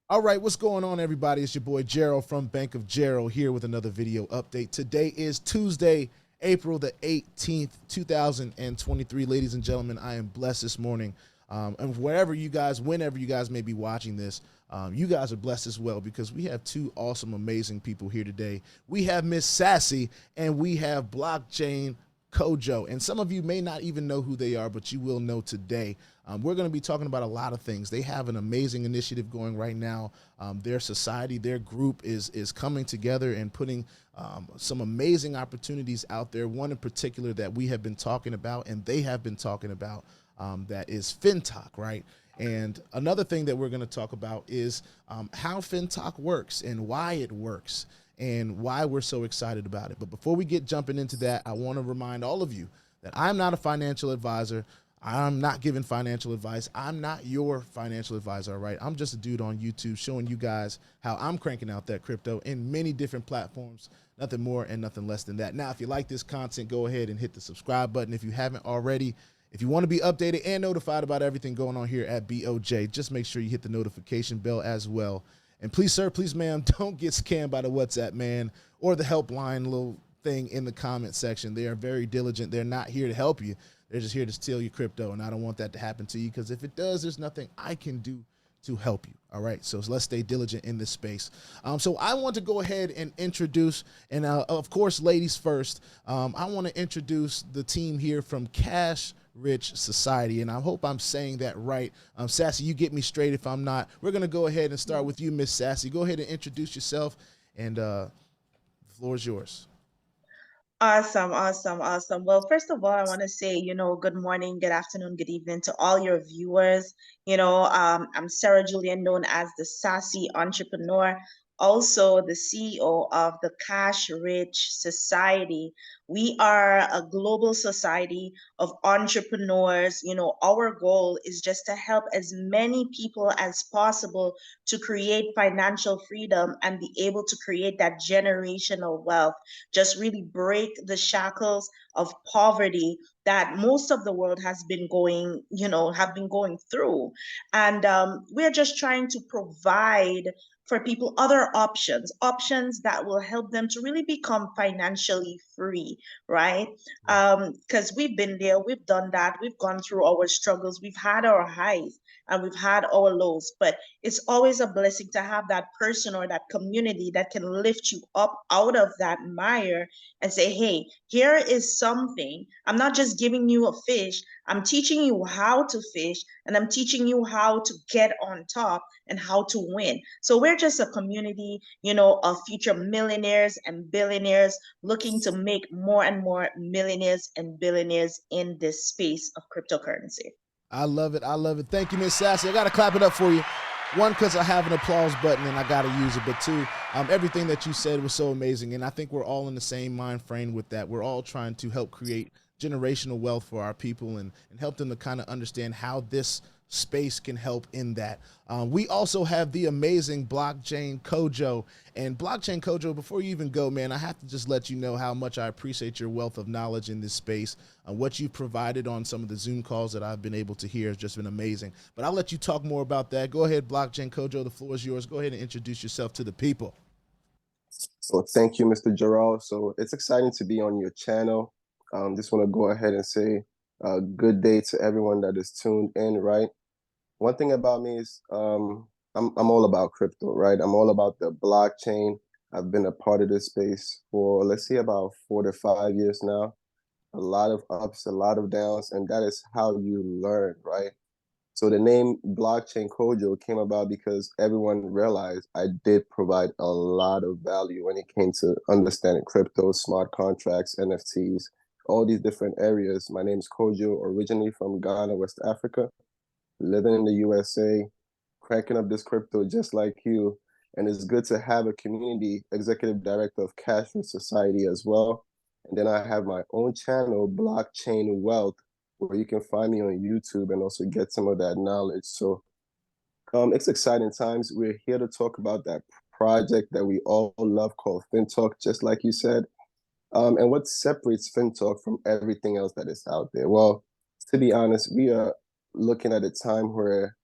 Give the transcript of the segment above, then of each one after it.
All right, what's going on, everybody? It's your boy Gerald from Bank of Gerald here with another video update. Today is Tuesday, April the 18th, 2023. Ladies and gentlemen, I am blessed this morning. And whenever you guys may be watching this, you guys are blessed as well because we have two awesome, amazing people here today. We have Miss Sassy and we have blockchain Kojo, and some of you may not even know who they are, but you will know today. We're going to be talking about a lot of things. They have an amazing initiative going right now. Their society, their group is coming together and putting some amazing opportunities out there. One in particular that we have been talking about and they have been talking about, that is Fintoch, right? And another thing that we're going to talk about is how Fintoch works and why it works, and why we're so excited about it. But before we get jumping into that, I want to remind all of you that I'm not a financial advisor. I'm not giving financial advice. I'm not your financial advisor, all right? I'm just a dude on YouTube showing you guys how I'm cranking out that crypto in many different platforms, nothing more and nothing less than that. Now, if you like this content, go ahead and hit the subscribe button if you haven't already. If you want to be updated and notified about everything going on here at BOJ, just make sure you hit the notification bell as well. And please, sir, please, ma'am, don't get scammed by the WhatsApp man or the helpline little thing in the comment section. They are very diligent. They're not here to help you. They're just here to steal your crypto, and I don't want that to happen to you because if it does, there's nothing I can do to help you. All right, so let's stay diligent in this space. So I want to go ahead and introduce, and of course, ladies first, I want to introduce the team here from Cash Rich Society, and I hope I'm saying that right. Sassy, you get me straight if I'm not. We're going to go ahead and start with you, Miss Sassy. Go ahead and introduce yourself, and the floor is yours. Awesome, awesome, awesome. Well, first of all, I want to say, good morning, good afternoon, good evening to all your viewers. I'm Sarah Julian, known as the Sassy Entrepreneur, also the CEO of the Cash Rich Society. We are a global society of entrepreneurs. Our goal is just to help as many people as possible to create financial freedom and be able to create that generational wealth, just really break the shackles of poverty that most of the world has been going through. And we're just trying to provide for people other options that will help them to really become financially free, right? Because we've been there, we've done that, we've gone through our struggles, we've had our highs and we've had our lows, but it's always a blessing to have that person or that community that can lift you up out of that mire and say, hey, here is something. I'm not just giving you a fish, I'm teaching you how to fish, and I'm teaching you how to get on top and how to win. So we're just a community, of future millionaires and billionaires looking to make more and more millionaires and billionaires in this space of cryptocurrency. I love it. I love it. Thank you, Miss Sassy. I got to clap it up for you. One, because I have an applause button and I got to use it. But two, everything that you said was so amazing. And I think we're all in the same mind frame with that. We're all trying to help create generational wealth for our people and help them to kind of understand how this space can help in that. We also have the amazing blockchain Kojo. And blockchain Kojo, before you even go, man, I have to just let you know how much I appreciate your wealth of knowledge in this space. What you've provided on some of the Zoom calls that I've been able to hear has just been amazing. But I'll let you talk more about that. Go ahead, blockchain Kojo, the floor is yours. Go ahead and introduce yourself to the people. So thank you, Mr. Gerald. So it's exciting to be on your channel. Just want to go ahead and say good day to everyone that is tuned in, right? One thing about me is I'm all about crypto, right? I'm all about the blockchain. I've been a part of this space for, let's say, about 4 to 5 years now. A lot of ups, a lot of downs, and that is how you learn, right? So the name Blockchain Kojo came about because everyone realized I did provide a lot of value when it came to understanding crypto, smart contracts, NFTs, all these different areas. My name is Kojo, originally from Ghana, West Africa, living in the USA, cranking up this crypto just like you. And it's good to have a community executive director of Cash Rich Society as well. And then I have my own channel, Blockchain Wealth, where you can find me on YouTube and also get some of that knowledge. So it's exciting times. We're here to talk about that project that we all love called Fintoch, just like you said. And what separates Fintoch from everything else that is out there? Well, to be honest, we are looking at a time where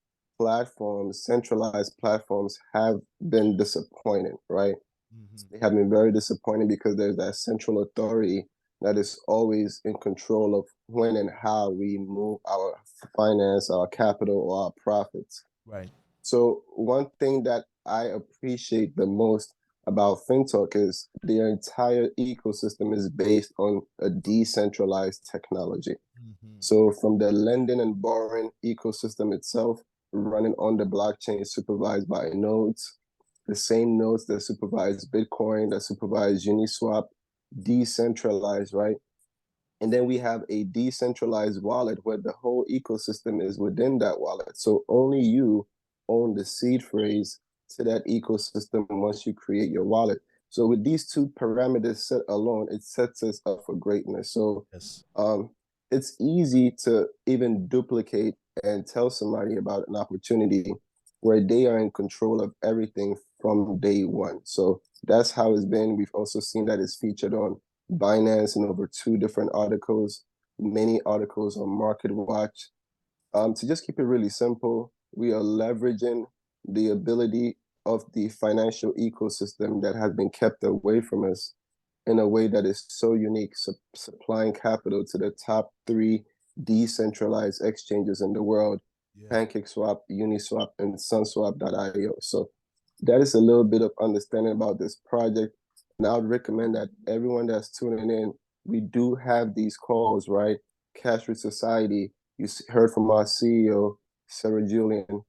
platforms, centralized platforms, have been disappointing, right? Mhm. They have been very disappointing because there's that central authority that is always in control of when and how we move our finance, our capital, or our profits. Right. So one thing that I appreciate the most about Fintoch is their entire ecosystem is based on a decentralized technology. Mhm. So from the lending and borrowing ecosystem itself, running on the blockchain supervised by nodes, the same nodes that supervise Bitcoin, that supervise Uniswap, decentralized, right? And then we have a decentralized wallet where the whole ecosystem is within that wallet. So only you own the seed phrase to that ecosystem once you create your wallet. So with these two parameters set alone, it sets us up for greatness. So Yes. it's easy to even duplicate and tell somebody about an opportunity where they are in control of everything from day one. So that's how it's been. We've also seen that it's featured on Binance in over 2 different articles, many articles on Market Watch. To just keep it really simple, we are leveraging the ability of the financial ecosystem that has been kept away from us in a way that is so unique, supplying capital to the top 3 decentralized exchanges in the world, Yeah. PancakeSwap, Uniswap, and Sunswap.io. So that is a little bit of understanding about this project. And I would recommend that everyone that's tuning in, we do have these calls, right? Cash Rich Society, you heard from our CEO, Sarah Julian.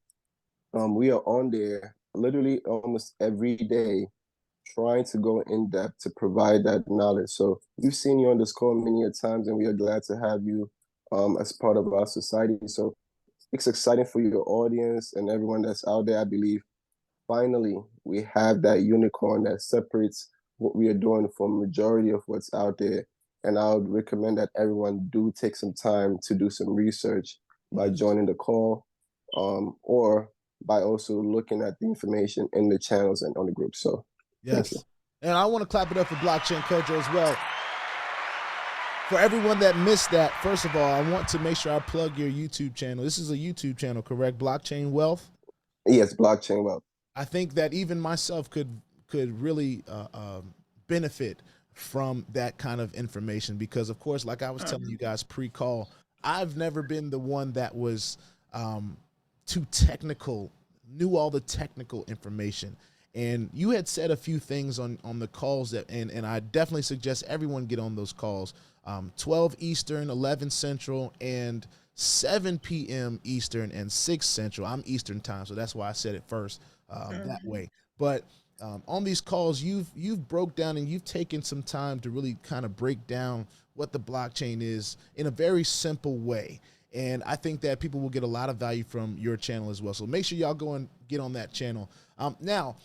We are on there literally almost every day trying to go in depth to provide that knowledge. So we've seen you on this call many a times, and we are glad to have you as part of our society. So it's exciting for your audience and everyone that's out there. I believe finally we have that unicorn that separates what we are doing from majority of what's out there. And I would recommend that everyone do take some time to do some research by Yes. joining the call, or by also looking at the information in the channels and on the group. So thank you. Yes. And I want to clap it up for Blockchain Kojo as well. For everyone that missed that, first of all, I want to make sure I plug your YouTube channel. This is a YouTube channel, correct? Blockchain Wealth. Yes, blockchain wealth. I think that even myself could really benefit from that kind of information because, of course, like I was telling you guys pre-call, I've never been the one that was too technical, knew all the technical information. And you had said a few things on the calls that, and I definitely suggest everyone get on those calls. 12 Eastern, 11 Central, and 7 p.m. Eastern and 6 Central. I'm Eastern time, so that's why I said it first that way. But on these calls, you've broke down and you've taken some time to really kind of break down what the blockchain is in a very simple way. And I think that people will get a lot of value from your channel as well. So make sure y'all go and get on that channel. Now,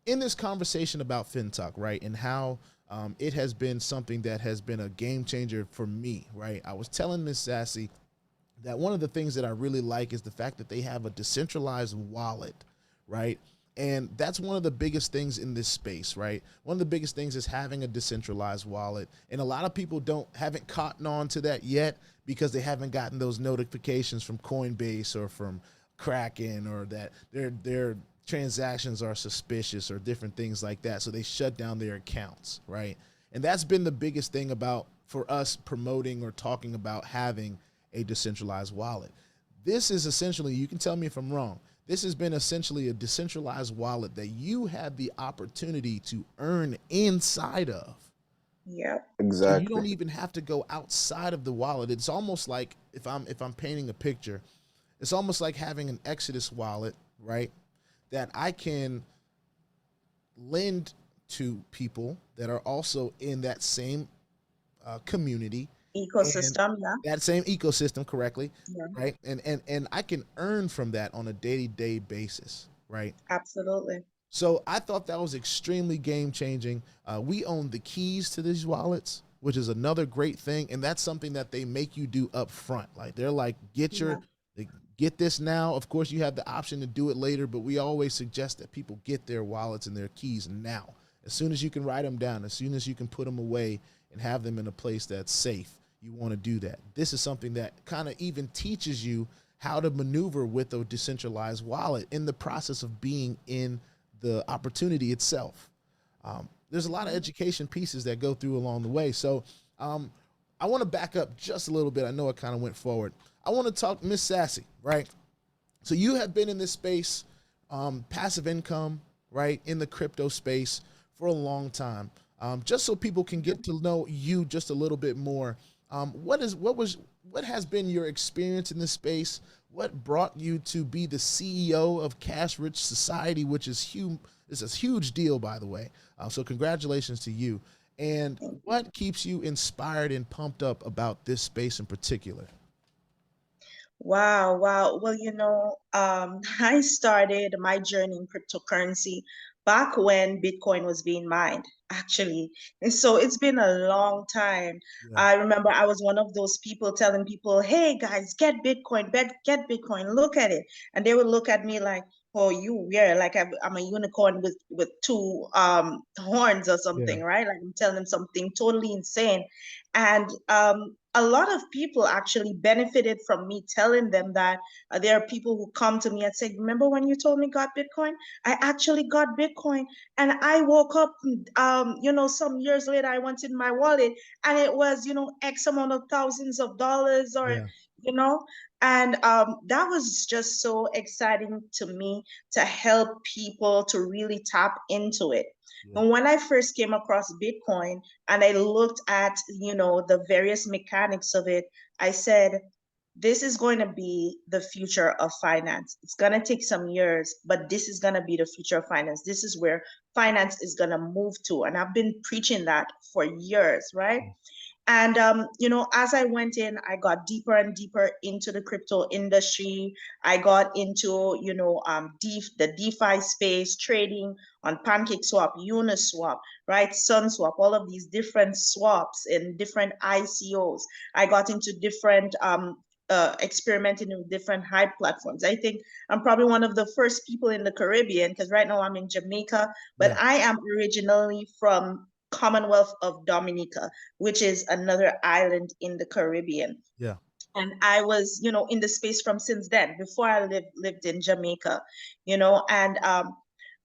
in this conversation about Fintoch, right, and how it has been something that has been a game changer for me, right? I was telling Miss Sassy that one of the things that I really like is the fact that they have a decentralized wallet, right? And that's one of the biggest things in this space, right? One of the biggest things is having a decentralized wallet. And a lot of people haven't caught on to that yet because they haven't gotten those notifications from Coinbase or from Kraken, or that their transactions are suspicious or different things like that. So they shut down their accounts, right? And that's been the biggest thing for us promoting or talking about having a decentralized wallet. This is essentially, you can tell me if I'm wrong, this has been essentially a decentralized wallet that you have the opportunity to earn inside of. Yep. So you Exactly. don't even have to go outside of the wallet. It's almost like, if I'm painting a picture, it's almost like having an Exodus wallet, right? That I can lend to people that are also in that same community and Ecosystem, yeah. that same ecosystem, correctly, Yeah, right? And I can earn from that on a day-to-day basis, right? absolutely. So I thought that was extremely game changing. We own the keys to these wallets, which is another great thing, and that's something that they make you do up front. Like they're like, Yeah. get this now. Of course, you have the option to do it later, but we always suggest that people get their wallets and their keys now. As soon as you can write them down, as soon as you can put them away and have them in a place that's safe, you want to do that. This is something that kind of even teaches you how to maneuver with a decentralized wallet in the process of being in the opportunity itself. There's a lot of education pieces that go through along the way. So I want to back up just a little bit. I know it kind of went forward. I want to talk Miss Sassy, right? So you have been in this space, passive income, right, in the crypto space for a long time. Just so people can get to know you just a little bit more. What has been your experience in this space? What brought you to be the CEO of Cash Rich Society, which is huge? It's a huge deal, by the way. So congratulations to you. And what keeps you inspired and pumped up about this space in particular? Wow, wow. Well, I started my journey in cryptocurrency back when Bitcoin was being mined, actually. And so it's been a long time. Yeah, I remember I was one of those people telling people, hey guys, get Bitcoin, get Bitcoin, look at it. And they would look at me like, oh, you weird, like I'm a unicorn with two horns or yeah, something, right? Like I'm telling them something totally insane. And a lot of people actually benefited from me telling them that there are people who come to me and say, remember when you told me got Bitcoin? I actually got Bitcoin. And I woke up, some years later, I went in my wallet and it was, X amount of thousands of dollars or, yeah, you know, and that was just so exciting to me to help people to really tap into it. yeah, And when I first came across Bitcoin and I looked at, the various mechanics of it, I said, this is going to be the future of finance. It's going to take some years, but this is going to be the future of finance. This is where finance is going to move to. And I've been preaching that for years, right? And as I went in, I got deeper and deeper into the crypto industry. I got into, the DeFi space, trading on PancakeSwap, Uniswap, right, SunSwap, all of these different swaps and different ICOs. I got into different experimenting with different hype platforms. I think I'm probably one of the first people in the Caribbean because right now I'm in Jamaica, but yeah, I am originally from Commonwealth of Dominica, which is another island in the Caribbean. yeah, And I was, in the space from since then, before I lived in Jamaica, and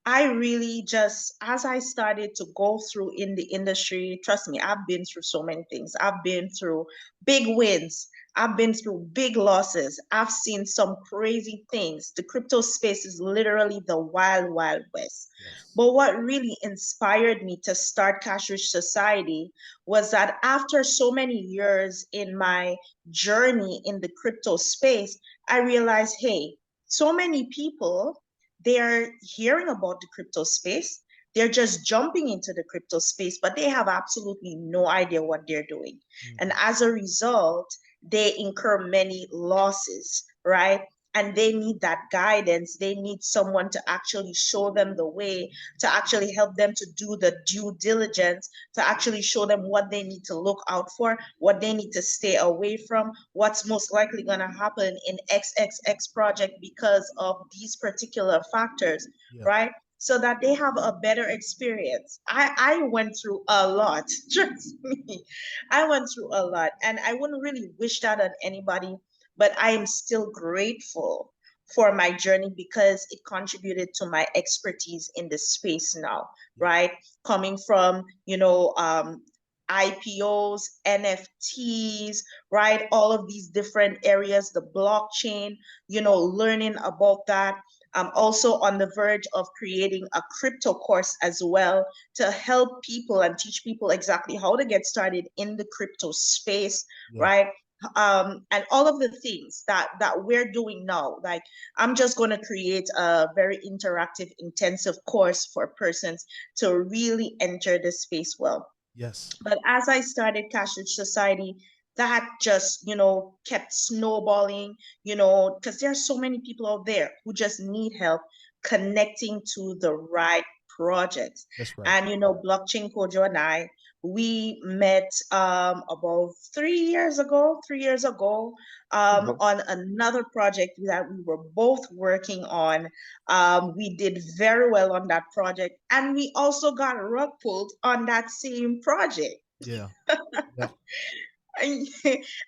I really just, as I started to go through in the industry, trust me, I've been through so many things. I've been through big wins. I've been through big losses. I've seen some crazy things. The crypto space is literally the wild, wild west. yes, But what really inspired me to start Cash Rich Society was that after so many years in my journey in the crypto space, I realized, hey, so many people, they're hearing about the crypto space. They're just jumping into the crypto space, but they have absolutely no idea what they're doing. And mhm, as a result, they incur many losses, right? And they need that guidance. They need someone to actually show them the way, to actually help them to do the due diligence, to actually show them what they need to look out for, what they need to stay away from, what's most likely going to happen in XXX project because of these particular factors, yeah, right? So that they have a better experience. I went through a lot, trust me. I went through a lot, and I wouldn't really wish that on anybody, but I am still grateful for my journey because it contributed to my expertise in the space now, yeah, right? Coming from, IPOs, NFTs, right? All of these different areas, the blockchain, learning about that. I'm also on the verge of creating a crypto course as well to help people and teach people exactly how to get started in the crypto space, yeah, right? And all of the things that we're doing now. Like I'm just going to create a very interactive, intensive course for persons to really enter the space well. yes, But as I started Cash Rich Society, that just, kept snowballing, because there are so many people out there who just need help connecting to the right projects. that's right. And, Blockchain Kojo and I, we met about 3 years ago Uh-huh. on another project that we were both working on. We did very well on that project, and we also got rug pulled on that same project. Yeah, yeah, And,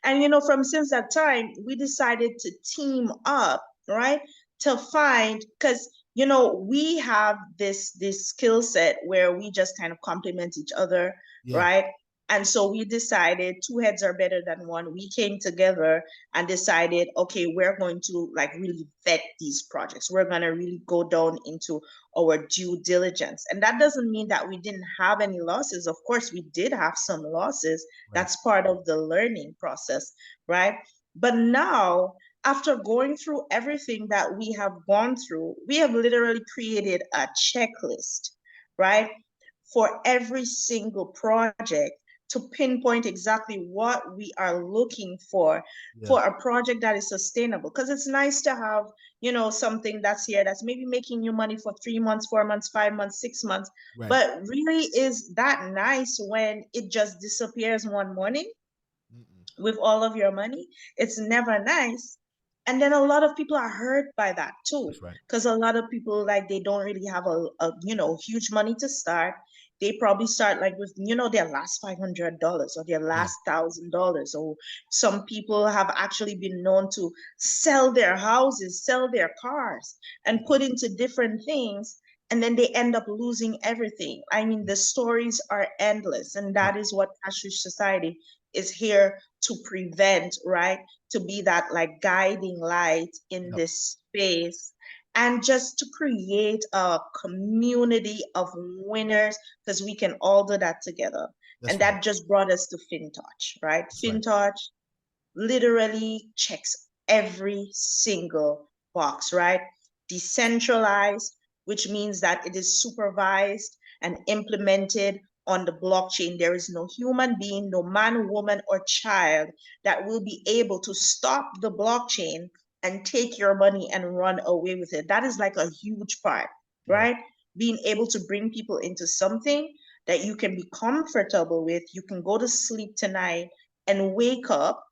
and you know, from since that time, we decided to team up, right? To find, because you know, we have this skill set where we just kind of complement each other, Yeah. right? And so we decided two heads are better than one. We came together and decided, okay, we're going to like really vet these projects. We're going to really go down into our due diligence. And that doesn't mean that we didn't have any losses. Of course, we did have some losses. Right. That's part of the learning process, right? But now, after going through everything that we have gone through, we have literally created a checklist, right? For every single project to pinpoint exactly what we are looking for a project that is sustainable. Because it's nice to have, you know, something that's here that's maybe making you money for 3 months, 4 months, 5 months, 6 months. Right. But really, is that nice when it just disappears one morning with all of your money? It's never nice. And then a lot of people are hurt by that too. That's right. Because a lot of people, like, they don't really have a you know, huge money to start. They probably start like with, you know, their last $500 or their last $1,000. Or some people have actually been known to sell their houses, sell their cars, and put into different things. And then they end up losing everything. I mean, the stories are endless. And that is what Cash-Rich Society is here to prevent, right? To be that like guiding light in this space, and just to create a community of winners, because we can all do that together. That's and that just brought us to Fintoch, right? Fintoch literally checks every single box, right? Decentralized, which means that it is supervised and implemented on the blockchain. There is no human being, no man, woman, or child that will be able to stop the blockchain and take your money and run away with it. That is like a huge part, right? Being able to bring people into something that you can be comfortable with. You can go to sleep tonight and wake up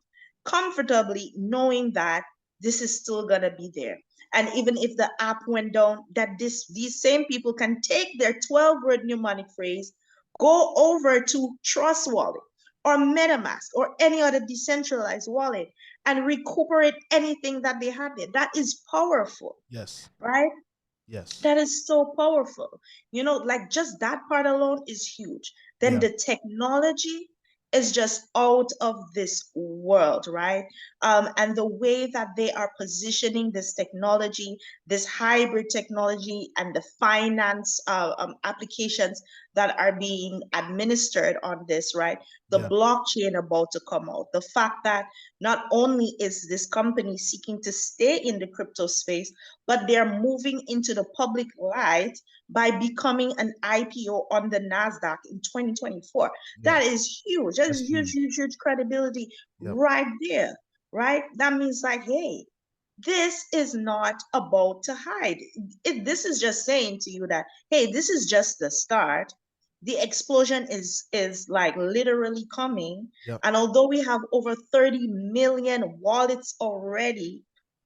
comfortably knowing that this is still gonna be there. And even if the app went down, that these same people can take their 12-word mnemonic phrase, go over to Trust Wallet or MetaMask or any other decentralized wallet and recuperate anything that they had there. That is powerful. Yes. Right? Yes. That is so powerful. You know, like just that part alone is huge. Then the technology is just out of this world, right? And the way that they are positioning this technology, this hybrid technology, and the finance applications that are being administered on this, right? The blockchain about to come out. The fact that not only is this company seeking to stay in the crypto space, but they're moving into the public light by becoming an IPO on the NASDAQ in 2024. That is huge. That is huge, huge, huge credibility right there, right? That means like, hey, this is not about to hide. This is just saying to you that, hey, this is just the start. The explosion is like literally coming. And although we have over 30 million wallets already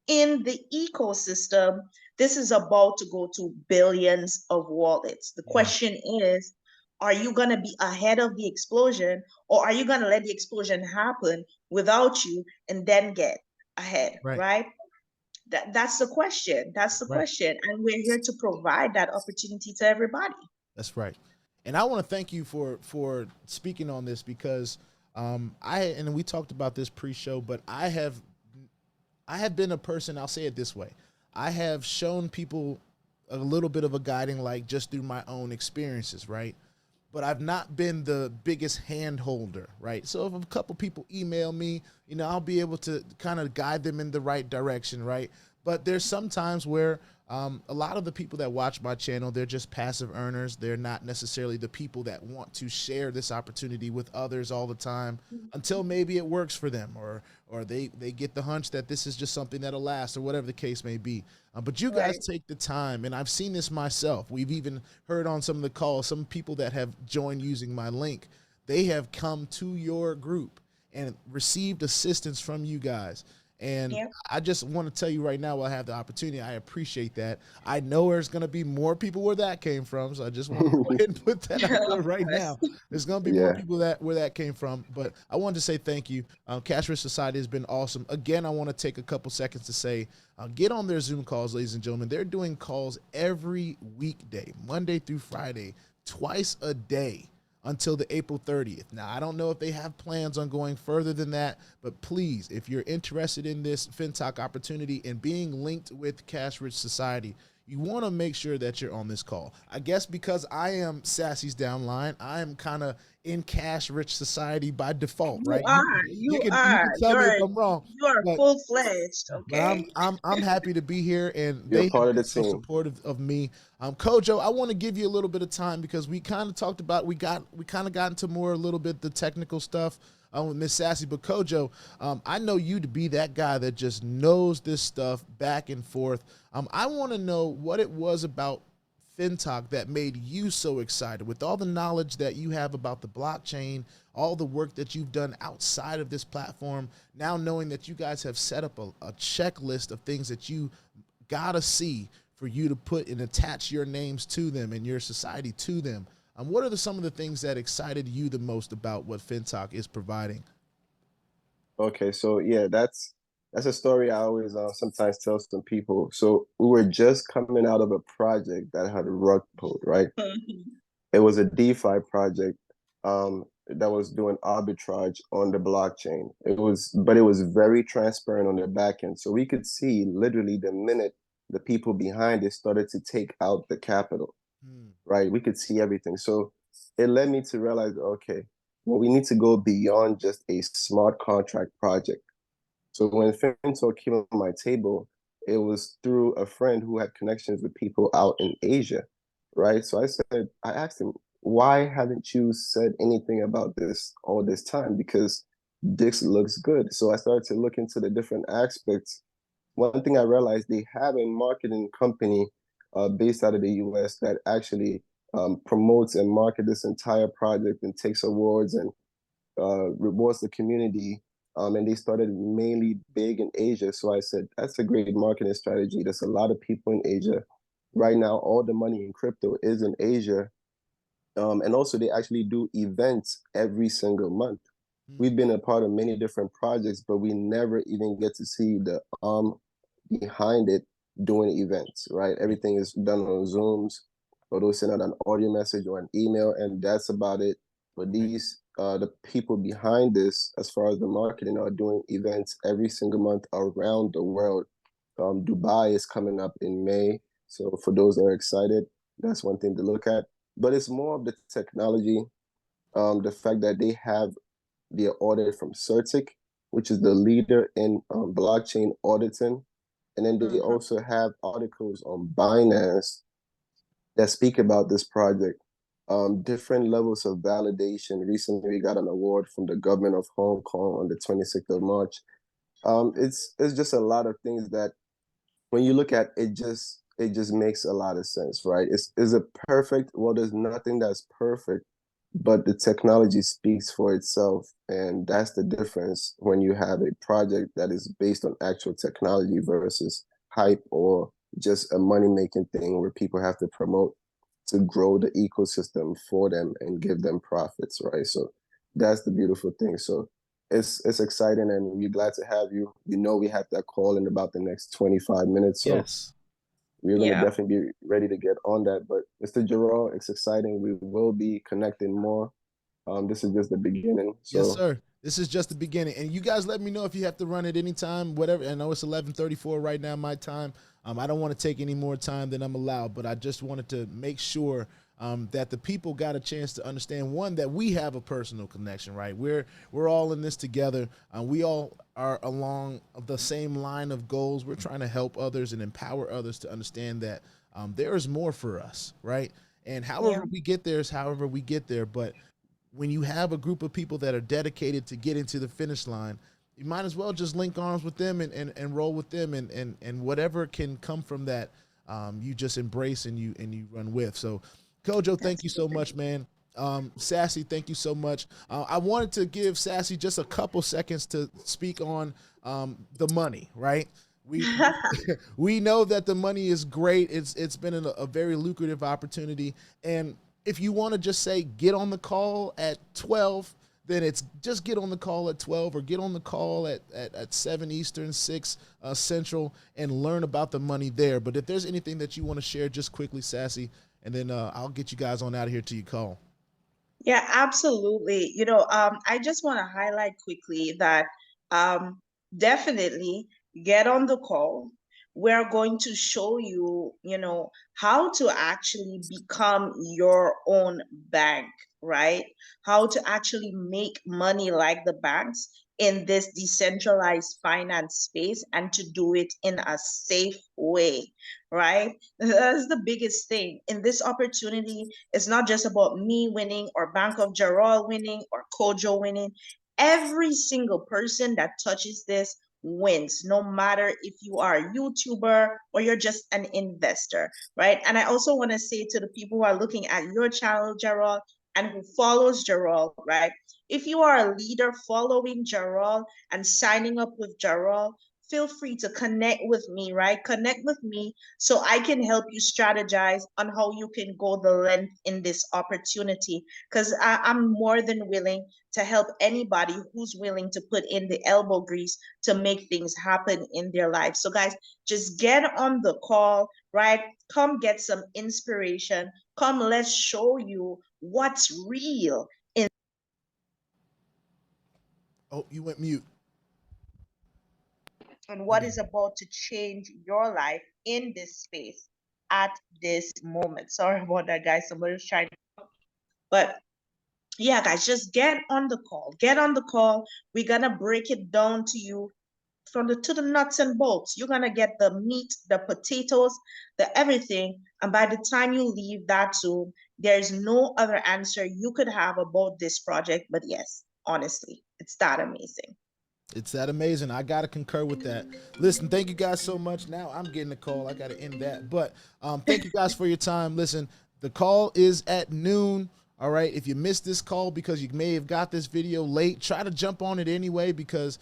in the ecosystem, this is about to go to billions of wallets. The question is, are you going to be ahead of the explosion, or are you going to let the explosion happen without you and then get ahead, right? That's the question. That's the question. And we're here to provide that opportunity to everybody. That's right. And I want to thank you for speaking on this, because and we talked about this pre-show, but I have been a person, I'll say it this way. I have shown people a little bit of a guiding light just through my own experiences, right? But I've not been the biggest hand holder, right? So if a couple people email me, you know, I'll be able to kind of guide them in the right direction, right? But there's some times where a lot of the people that watch my channel, they're just passive earners. They're not necessarily the people that want to share this opportunity with others all the time until maybe it works for them, or they get the hunch that this is just something that'll last, or whatever the case may be. But you guys take the time, and I've seen this myself. We've even heard on some of the calls, some people that have joined using my link, they have come to your group and received assistance from you guys. And Yep. I just want to tell you right now, while I have the opportunity, I appreciate that. I know there's going to be more people where that came from, so I just want to go ahead and put that out there Of right course. now. There's going to be more Yeah. people that where that came from, but I wanted to say thank you. Cash Rich Society has been awesome. Again, I want to take a couple seconds to say, get on their Zoom calls, ladies and gentlemen. They're doing calls every weekday, Monday through Friday, twice a day, until the April 30th. Now, I don't know if they have plans on going further than that, but please, if you're interested in this Fintoch opportunity and being linked with Cash Rich Society, you want to make sure that you're on this call. I guess because I am Sassy's downline, I am kind of in Cash Rich Society by default, You right? are, You you can you are, can tell me if I'm wrong, you are but full-fledged, but okay? I'm happy to be here, and You're they part have of the been so team. supportive of me. Kojo, I want to give you a little bit of time because we kind of talked about we kind of got into more a little bit the technical stuff with Miss Sassy, but Kojo, I know you to be that guy that just knows this stuff back and forth. I want to know what it was about Fintoch that made you so excited with all the knowledge that you have about the blockchain, all the work that you've done outside of this platform, now knowing that you guys have set up a checklist of things that you gotta see for you to put and attach your names to them and your society to them. What are some of the things that excited you the most about what Fintoch is providing? Okay, so yeah, that's a story I always sometimes tell some people. So we were just coming out of a project that had a rug pulled, right? It was a DeFi project that was doing arbitrage on the blockchain. But it was very transparent on the back end. So we could see literally the minute the people behind it started to take out the capital, right? We could see everything. So it led me to realize, okay, well, we need to go beyond just a smart contract project. So when Fintoch came on my table, it was through a friend who had connections with people out in Asia, right? So I asked him, why haven't you said anything about this all this time? Because this looks good. So I started to look into the different aspects. One thing I realized, they have a marketing company based out of the US that actually promotes and market this entire project and takes awards and rewards the community. And they started mainly big in Asia. So I said, that's a great marketing strategy. There's a lot of people in Asia. Right now, all the money in crypto is in Asia. And also, they actually do events every single month. We've been a part of many different projects, but we never even get to see the behind it doing events, right? Everything is done on Zooms, or they'll send out an audio message or an email, and that's about it. But these, the people behind this, as far as the marketing, are doing events every single month around the world. Dubai is coming up in May. So for those that are excited, that's one thing to look at. But it's more of the technology, the fact that they have the audit from CertIC, which is the leader in blockchain auditing. And then they also have articles on Binance that speak about this project. Different levels of validation. Recently, we got an award from the government of Hong Kong on the 26th of March. It's just a lot of things that when you look at it, just makes a lot of sense, right? Is it perfect? Well, there's nothing that's perfect, but the technology speaks for itself, and that's the difference when you have a project that is based on actual technology versus hype or just a money-making thing where people have to promote to grow the ecosystem for them and give them profits, right? So that's the beautiful thing. So it's exciting, and we're glad to have you. You know, we have that call in about the next 25 minutes. So Yes. we're going to Yeah. definitely be ready to get on that. But Mr. Jarrell, it's exciting. We will be connecting more. This is just the beginning. Yes, So sir. This is just the beginning. And you guys let me know if you have to run at any time, whatever. I know it's 11:34 right now, my time. I don't want to take any more time than I'm allowed, but I just wanted to make sure that the people got a chance to understand, one, that we have a personal connection, right? We're all in this together. We all are along the same line of goals. We're trying to help others and empower others to understand that there is more for us, right? And however we get there is however we get there. But when you have a group of people that are dedicated to getting to the finish line, you might as well just link arms with them and roll with them, and whatever can come from that, you just embrace and you run with. So Kojo, thank you so much, man. Sassy, thank you so much. I wanted to give Sassy just a couple seconds to speak on the money, right? We we know that the money is great. It's been a very lucrative opportunity, and if you want to just say get on the call at 12, then it's just get on the call at 12 or get on the call at 7 Eastern, 6 Central, and learn about the money there. But if there's anything that you want to share, just quickly, Sassy, and then I'll get you guys on out of here till you call. Yeah, absolutely. I just want to highlight quickly that um, definitely get on the call. We're going to show you, how to actually become your own bank, right? How to actually make money like the banks in this decentralized finance space and to do it in a safe way, right? That's the biggest thing. In this opportunity, it's not just about me winning or BANKOFJHAROL winning or Kojo winning. Every single person that touches this wins, no matter if you are a YouTuber or you're just an investor, right? And I also want to say to the people who are looking at your channel, Jarol, and who follows Jarol, right? If you are a leader following Jarol and signing up with Jarol, feel free to connect with me, right? Connect with me so I can help you strategize on how you can go the length in this opportunity. Because I'm more than willing to help anybody who's willing to put in the elbow grease to make things happen in their life. So, guys, just get on the call, right? Come get some inspiration. Come, let's show you what's real in. Oh, you went mute. And what is about to change your life in this space at this moment. Sorry about that, guys. Somebody's trying to, but yeah, guys, just get on the call. Get on the call. We're gonna break it down to you from the nuts and bolts. You're gonna get the meat, the potatoes, the everything. And by the time you leave that Zoom, there's no other answer you could have about this project. But yes, honestly, it's that amazing. It's that amazing. I gotta concur with that. Listen, thank you guys so much. Now I'm getting a call. I gotta end that. But thank you guys for your time. Listen, the call is at noon. All right. If you missed this call because you may have got this video late, try to jump on it anyway because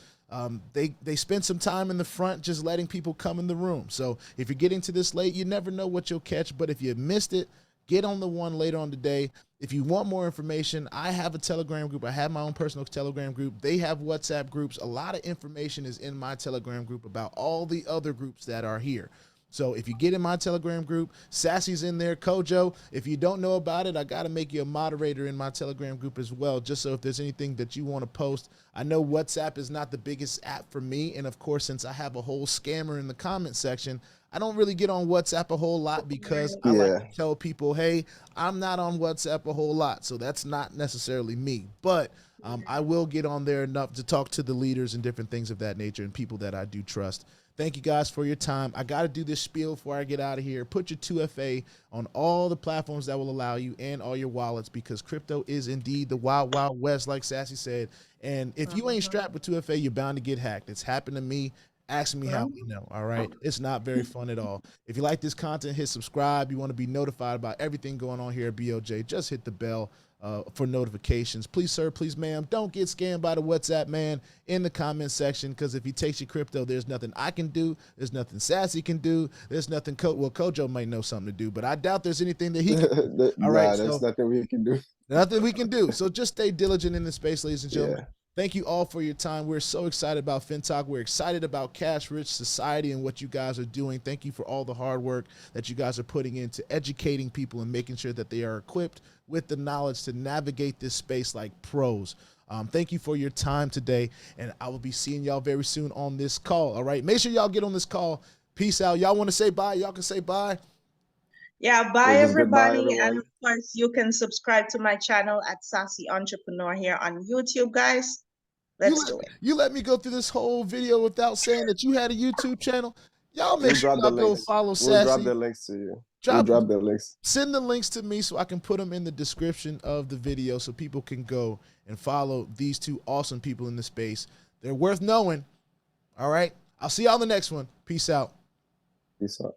they spend some time in the front just letting people come in the room. So if you're getting to this late, you never know what you'll catch. But if you missed it, get on the one later on today. If you want more information, I have a Telegram group. I have my own personal Telegram group. They have WhatsApp groups. A lot of information is in my Telegram group about all the other groups that are here. So if you get in my Telegram group, Sassy's in there, Kojo. If you don't know about it, I got to make you a moderator in my Telegram group as well, just so if there's anything that you want to post. I know WhatsApp is not the biggest app for me. And of course, since I have a whole scammer in the comment section, I don't really get on WhatsApp a whole lot because I like to tell people, hey, I'm not on WhatsApp a whole lot. So that's not necessarily me. But I will get on there enough to talk to the leaders and different things of that nature and people that I do trust. Thank you guys for your time. I got to do this spiel before I get out of here. Put your 2FA on all the platforms that will allow you and all your wallets because crypto is indeed the wild, wild west, like Sassy said. And if you ain't strapped with 2FA, you're bound to get hacked. It's happened to me. Ask me how we know, all right? It's not very fun at all. If you like this content, hit subscribe. You want to be notified about everything going on here at BOJ, just hit the bell for notifications. Please, sir, please, ma'am, don't get scammed by the WhatsApp man in the comment section because if he takes your crypto, there's nothing I can do. There's nothing Sassy can do. There's nothing Kojo might know something to do, but I doubt there's anything that he can do. All right, there's nothing we can do. Nothing we can do. So just stay diligent in the space, ladies and gentlemen. Yeah. Thank you all for your time. We're so excited about Fintoch. We're excited about Cash Rich Society and what you guys are doing. Thank you for all the hard work that you guys are putting into educating people and making sure that they are equipped with the knowledge to navigate this space like pros. Thank you for your time today, and I will be seeing y'all very soon on this call. All right, make sure y'all get on this call. Peace out. Y'all want to say bye? Y'all can say bye. Yeah, bye everybody. Goodbye, and of course, you can subscribe to my channel at Sassy Entrepreneur here on YouTube, guys. Let's do it. You let me go through this whole video without saying that you had a YouTube channel. Y'all make sure y'all go follow Sassy. We'll drop the links to you. We'll drop the links. Send the links to me so I can put them in the description of the video so people can go and follow these two awesome people in the space. They're worth knowing. All right. I'll see y'all on the next one. Peace out. Peace out.